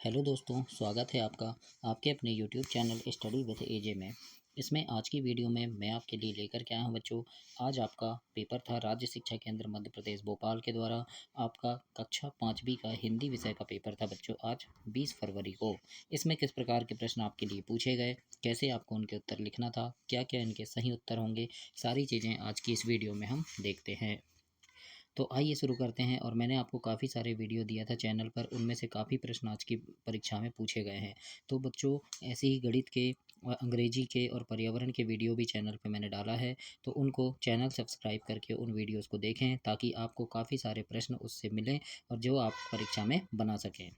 Hello दोस्तों, स्वागत है आपका आपके अपने यूट्यूब चैनल स्टडी विद एजे में। इसमें आज की वीडियो में मैं आपके लिए लेकर के आया हूं बच्चों। आज आपका पेपर था राज्य शिक्षा केंद्र मध्य प्रदेश भोपाल के द्वारा। आपका कक्षा 5वीं का हिंदी विषय का पेपर था बच्चों, आज 20 फरवरी को। इसमें किस प्रकार के प्रश्न आपके लिए पूछे गए, कैसे आपको उनके उत्तर लिखना था, क्या क्या इनके सही उत्तर होंगे, सारी चीज़ें आज की इस वीडियो में हम देखते हैं। तो आइए शुरू करते हैं। और मैंने आपको काफ़ी सारे वीडियो दिया था चैनल पर, उनमें से काफ़ी प्रश्न आज की परीक्षा में पूछे गए हैं। तो बच्चों, ऐसे ही गणित के अंग्रेजी के और पर्यावरण के वीडियो भी चैनल पे मैंने डाला है, तो उनको चैनल सब्सक्राइब करके उन वीडियोस को देखें ताकि आपको काफ़ी सारे प्रश्न उससे मिलें और जो आप परीक्षा में बना सकें।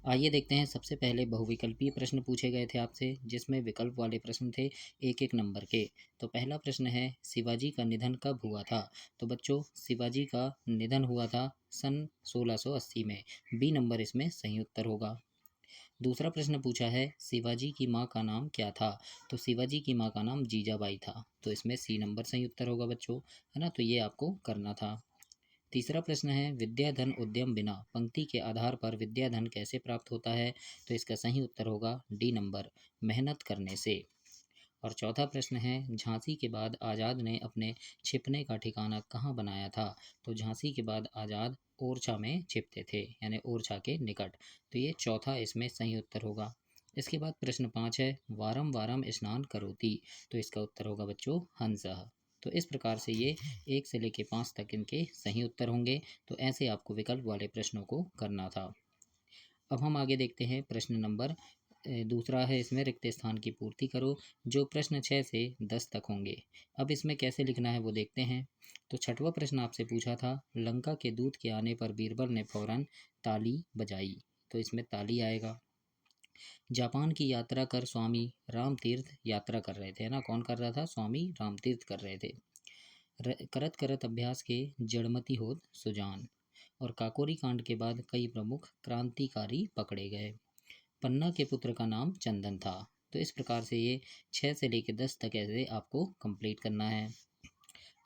आइए देखते हैं। सबसे पहले बहुविकल्पीय प्रश्न पूछे गए थे आपसे, जिसमें विकल्प वाले प्रश्न थे एक एक नंबर के। तो पहला प्रश्न है, शिवाजी का निधन कब हुआ था? तो बच्चों, शिवाजी का निधन हुआ था सन 1680 में। बी नंबर इसमें सही उत्तर होगा। दूसरा प्रश्न पूछा है, शिवाजी की माँ का नाम क्या था? तो शिवाजी की माँ का नाम जीजाबाई था। तो इसमें सी नंबर सही उत्तर होगा बच्चों, है ना। तो ये आपको करना था। तीसरा प्रश्न है, विद्याधन उद्यम बिना पंक्ति के आधार पर विद्याधन कैसे प्राप्त होता है? तो इसका सही उत्तर होगा डी नंबर, मेहनत करने से। और चौथा प्रश्न है, झांसी के बाद आज़ाद ने अपने छिपने का ठिकाना कहाँ बनाया था? तो झांसी के बाद आज़ाद ओरछा में छिपते थे, यानी ओरछा के निकट। तो ये चौथा इसमें सही उत्तर होगा। इसके बाद प्रश्न 5 है, वारम वारम स्नान करोति। तो इसका उत्तर होगा बच्चों हंसः। तो इस प्रकार से ये 1 से लेकर 5 तक इनके सही उत्तर होंगे। तो ऐसे आपको विकल्प वाले प्रश्नों को करना था। अब हम आगे देखते हैं। प्रश्न नंबर दूसरा है, इसमें रिक्त स्थान की पूर्ति करो, जो प्रश्न 6 से 10 तक होंगे। अब इसमें कैसे लिखना है वो देखते हैं। तो छठवां प्रश्न आपसे पूछा था, लंका के दूत के आने पर बीरबल ने फौरन ताली बजाई। तो इसमें ताली आएगा। जापान की यात्रा कर स्वामी राम तीर्थ यात्रा कर रहे थे, ना कौन कर रहा था? स्वामी राम तीर्थ कर रहे थे। करत करत अभ्यास के जड़मती होत सुजान। और काकोरी कांड के बाद कई प्रमुख क्रांतिकारी पकड़े गए। पन्ना के पुत्र का नाम चंदन था। तो इस प्रकार से ये 6 से लेकर 10 तक ऐसे आपको कंप्लीट करना है।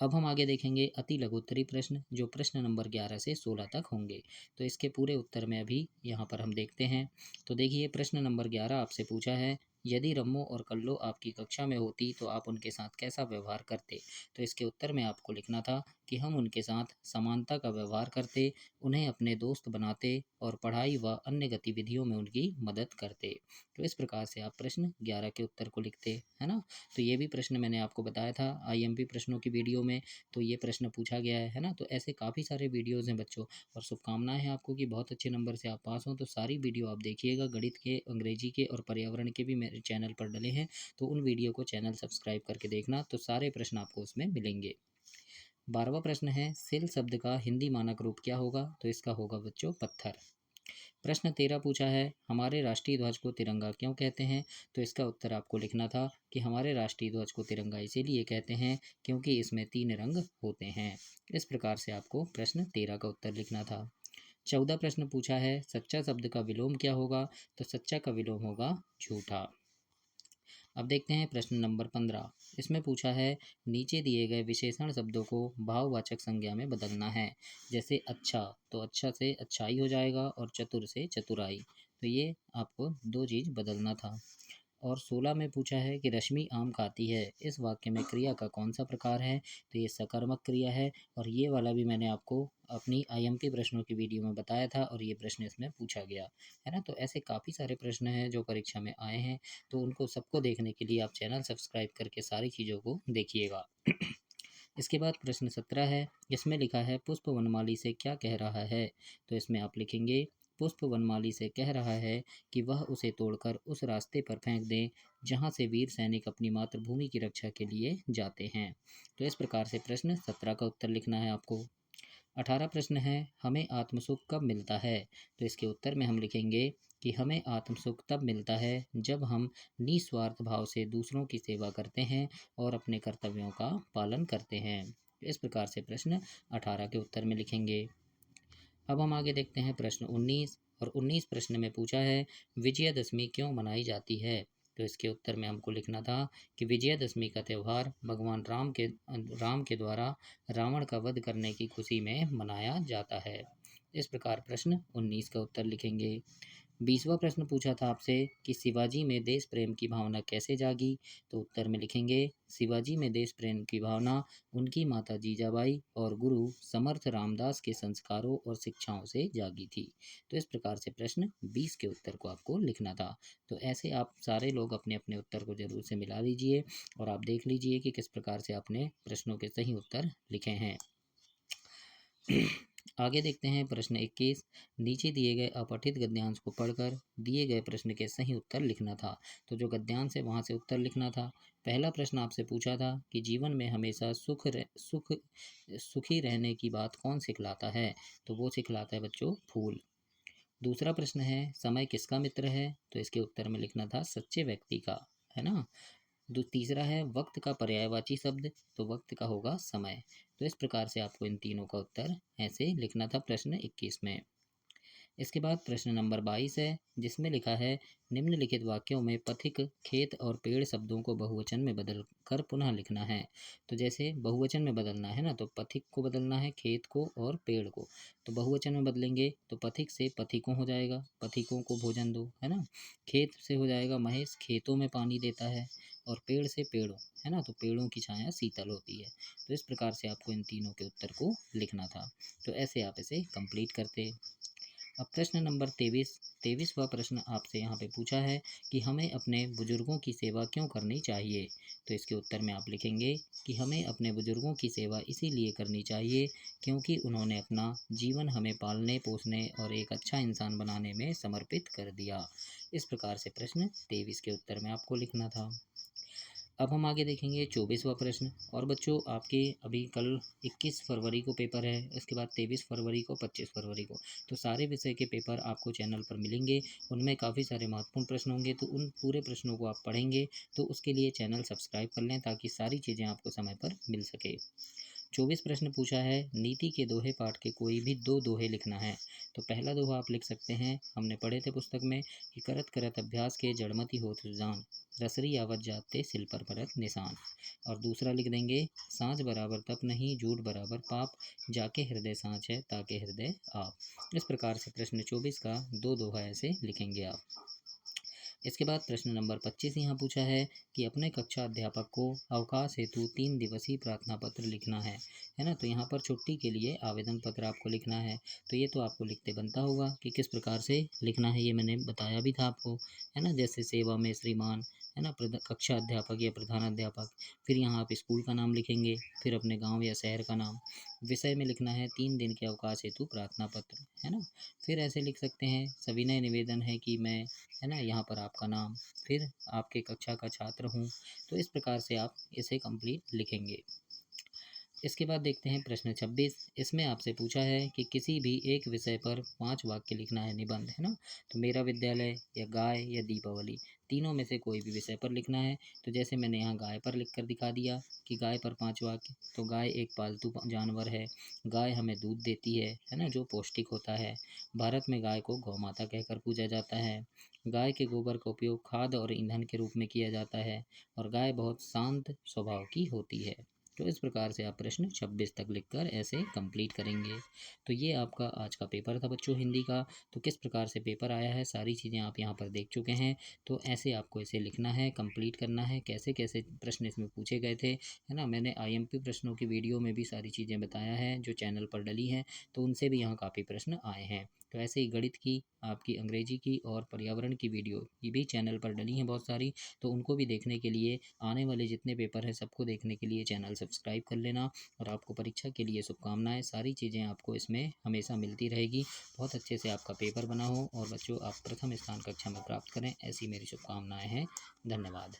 अब हम आगे देखेंगे अति लघुत्तरी प्रश्न, जो प्रश्न नंबर 11 से 16 तक होंगे। तो इसके पूरे उत्तर में अभी यहाँ पर हम देखते हैं। तो देखिए, प्रश्न नंबर 11 आपसे पूछा है, यदि रम्मो और कल्लो आपकी कक्षा में होती तो आप उनके साथ कैसा व्यवहार करते? तो इसके उत्तर में आपको लिखना था कि हम उनके साथ समानता का व्यवहार करते, उन्हें अपने दोस्त बनाते और पढ़ाई व अन्य गतिविधियों में उनकी मदद करते। तो इस प्रकार से आप प्रश्न 11 के उत्तर को लिखते, है ना। तो ये भी प्रश्न मैंने आपको बताया था आईएमपी प्रश्नों की वीडियो में, तो ये प्रश्न पूछा गया है ना। तो ऐसे काफ़ी सारे वीडियोज़ हैं बच्चों, और शुभकामनाएं हैं आपको कि बहुत अच्छे नंबर से आप पास हों। तो सारी वीडियो आप देखिएगा, गणित के, अंग्रेजी के और पर्यावरण के भी मेरे चैनल पर डले हैं। तो उन वीडियो को चैनल सब्सक्राइब करके देखना, तो सारे प्रश्न आपको उसमें मिलेंगे। 12वां प्रश्न है, सिल शब्द का हिंदी मानक रूप क्या होगा? तो इसका होगा बच्चों पत्थर। प्रश्न 13 पूछा है, हमारे राष्ट्रीय ध्वज को तिरंगा क्यों कहते हैं? तो इसका उत्तर आपको लिखना था कि हमारे राष्ट्रीय ध्वज को तिरंगा इसीलिए कहते हैं क्योंकि इसमें 3 रंग होते हैं। इस प्रकार से आपको प्रश्न 13 का उत्तर लिखना था। 14 प्रश्न पूछा है, सच्चा शब्द का विलोम क्या होगा? तो सच्चा का विलोम होगा झूठा। अब देखते हैं प्रश्न नंबर 15। इसमें पूछा है, नीचे दिए गए विशेषण शब्दों को भाववाचक संज्ञा में बदलना है। जैसे अच्छा, तो अच्छा से अच्छाई हो जाएगा, और चतुर से चतुराई। तो ये आपको दो चीज़ बदलना था। और 16 में पूछा है कि रश्मि आम खाती है, इस वाक्य में क्रिया का कौन सा प्रकार है? तो ये सकर्मक क्रिया है। और ये वाला भी मैंने आपको अपनी आईएमपी प्रश्नों की वीडियो में बताया था, और ये प्रश्न इसमें पूछा गया है ना। तो ऐसे काफ़ी सारे प्रश्न हैं जो परीक्षा में आए हैं, तो उनको सबको देखने के लिए आप चैनल सब्सक्राइब करके सारी चीज़ों को देखिएगा। इसके बाद प्रश्न 17 है, इसमें लिखा है, पुष्प वनमाली से क्या कह रहा है? तो इसमें आप लिखेंगे, पुष्प वनमाली से कह रहा है कि वह उसे तोड़कर उस रास्ते पर फेंक दें जहां से वीर सैनिक अपनी मातृभूमि की रक्षा के लिए जाते हैं। तो इस प्रकार से प्रश्न 17 का उत्तर लिखना है आपको। 18 प्रश्न है, हमें आत्मसुख कब मिलता है? तो इसके उत्तर में हम लिखेंगे कि हमें आत्मसुख तब मिलता है जब हम निस्वार्थ भाव से दूसरों की सेवा करते हैं और अपने कर्तव्यों का पालन करते हैं। इस प्रकार से प्रश्न 18 के उत्तर में लिखेंगे। अब हम आगे देखते हैं प्रश्न 19। और 19 प्रश्न में पूछा है, विजयदशमी क्यों मनाई जाती है? तो इसके उत्तर में हमको लिखना था कि विजयदशमी का त्यौहार भगवान राम के द्वारा रावण का वध करने की खुशी में मनाया जाता है। इस प्रकार प्रश्न 19 का उत्तर लिखेंगे। 20वां प्रश्न पूछा था आपसे कि शिवाजी में देश प्रेम की भावना कैसे जागी। तो उत्तर में लिखेंगे शिवाजी में देश प्रेम की भावना उनकी माता जीजाबाई और गुरु समर्थ रामदास के संस्कारों और शिक्षाओं से जागी थी। तो इस प्रकार से प्रश्न 20 के उत्तर को आपको लिखना था। तो ऐसे आप सारे लोग अपने अपने उत्तर को जरूर से मिला लीजिए और आप देख लीजिए कि किस प्रकार से आपने प्रश्नों के सही उत्तर लिखे हैं। आगे देखते हैं प्रश्न 21। नीचे दिए गए अपठित गद्यांश को पढ़कर दिए गए प्रश्न के सही उत्तर लिखना था। तो जो गद्यांश है वहाँ से उत्तर लिखना था। पहला प्रश्न आपसे पूछा था कि जीवन में हमेशा सुखी रहने की बात कौन सिखलाता है। तो वो सिखलाता है बच्चों फूल। दूसरा प्रश्न है समय किसका मित्र है। तो इसके उत्तर में लिखना था सच्चे व्यक्ति का, है ना। तीसरा है वक्त का पर्यायवाची शब्द। तो वक्त का होगा समय। तो इस प्रकार से आपको इन तीनों का उत्तर ऐसे लिखना था प्रश्न 21 में। इसके बाद प्रश्न नंबर 22 है जिसमें लिखा है निम्नलिखित वाक्यों में पथिक खेत और पेड़ शब्दों को बहुवचन में बदल कर पुनः लिखना है। तो जैसे बहुवचन में बदलना है ना, तो पथिक को बदलना है खेत को और पेड़ को। तो बहुवचन में बदलेंगे तो पथिक से पथिकों हो जाएगा, पथिकों को भोजन दो, है ना। खेत से हो जाएगा महेश खेतों में पानी देता है। और पेड़ से पेड़ों, है ना, तो पेड़ों की छाया शीतल होती है। तो इस प्रकार से आपको इन तीनों के उत्तर को लिखना था। तो ऐसे आप इसे कंप्लीट करते। अब प्रश्न नंबर 23वां प्रश्न आपसे यहाँ पे पूछा है कि हमें अपने बुजुर्गों की सेवा क्यों करनी चाहिए। तो इसके उत्तर में आप लिखेंगे कि हमें अपने बुजुर्गों की सेवा इसीलिए करनी चाहिए क्योंकि उन्होंने अपना जीवन हमें पालने पोसने और एक अच्छा इंसान बनाने में समर्पित कर दिया। इस प्रकार से प्रश्न 23 के उत्तर में आपको लिखना था। अब हम आगे देखेंगे 24वां प्रश्न। और बच्चों आपके अभी कल 21 फरवरी को पेपर है, इसके बाद 23 फरवरी को, 25 फरवरी को। तो सारे विषय के पेपर आपको चैनल पर मिलेंगे। उनमें काफ़ी सारे महत्वपूर्ण प्रश्न होंगे, तो उन पूरे प्रश्नों को आप पढ़ेंगे। तो उसके लिए चैनल सब्सक्राइब कर लें ताकि सारी चीज़ें आपको समय पर मिल सके। 24 प्रश्न पूछा है नीति के दोहे पाठ के कोई भी दो दोहे लिखना है। तो पहला दोहा आप लिख सकते हैं, हमने पढ़े थे पुस्तक में कि करत करत अभ्यास के जड़मति होत जान, रसरी आवत जाते सिल पर परत निशान। और दूसरा लिख देंगे सांझ बराबर तप नहीं झूठ बराबर पाप, जाके हृदय सांझ है ताके हृदय आप। इस प्रकार से प्रश्न 24 का दो दोहा ऐसे लिखेंगे आप। इसके बाद प्रश्न नंबर 25 यहाँ पूछा है कि अपने कक्षा अध्यापक को अवकाश हेतु 3 दिवसीय प्रार्थना पत्र लिखना है ना। तो यहाँ पर छुट्टी के लिए आवेदन पत्र आपको लिखना है। तो ये तो आपको लिखते बनता होगा कि किस प्रकार से लिखना है, ये मैंने बताया भी था आपको, है ना। जैसे सेवा में श्रीमान, है ना, कक्षा अध्यापक या प्रधानाध्यापक। फिर यहाँ आप स्कूल का नाम लिखेंगे, फिर अपने गाँव या शहर का नाम। विषय में लिखना है 3 दिन के अवकाश हेतु प्रार्थना पत्र, है ना। फिर ऐसे लिख सकते हैं सविनय निवेदन है कि मैं, है ना, यहाँ पर आपका नाम, फिर आपके कक्षा का छात्र हूँ। तो इस प्रकार से आप इसे कंप्लीट लिखेंगे। इसके बाद देखते हैं प्रश्न 26। इसमें आपसे पूछा है कि किसी भी एक विषय पर 5 वाक्य लिखना है, निबंध, है ना। तो मेरा विद्यालय या गाय या दीपावली, तीनों में से कोई भी विषय पर लिखना है। तो जैसे मैंने यहाँ गाय पर लिख कर दिखा दिया कि गाय पर 5 वाक्य। तो गाय एक पालतू जानवर है, गाय हमें दूध देती है ना, जो पौष्टिक होता है। भारत में गाय को गौ माता कहकर पूजा जाता है। गाय के गोबर का उपयोग खाद और ईंधन के रूप में किया जाता है। और गाय बहुत शांत स्वभाव की होती है। तो इस प्रकार से आप प्रश्न 26 तक लिखकर ऐसे कंप्लीट करेंगे। तो ये आपका आज का पेपर था बच्चों हिंदी का। तो किस प्रकार से पेपर आया है सारी चीज़ें आप यहाँ पर देख चुके हैं। तो ऐसे आपको इसे लिखना है, कंप्लीट करना है, कैसे कैसे प्रश्न इसमें पूछे गए थे, है ना। मैंने आईएमपी प्रश्नों की वीडियो में भी सारी चीज़ें बताया है जो चैनल पर डली हैं, तो उनसे भी यहाँ काफ़ी प्रश्न आए हैं। तो ऐसे ही गणित की, आपकी अंग्रेजी की और पर्यावरण की वीडियो ये भी चैनल पर डली हैं बहुत सारी। तो उनको भी देखने के लिए, आने वाले जितने पेपर हैं सबको देखने के लिए चैनल सब्सक्राइब कर लेना। और आपको परीक्षा के लिए शुभकामनाएं। सारी चीज़ें आपको इसमें हमेशा मिलती रहेगी। बहुत अच्छे से आपका पेपर बना हो और बच्चों आप प्रथम स्थान कक्षा में प्राप्त करें, ऐसी मेरी शुभकामनाएं हैं। धन्यवाद।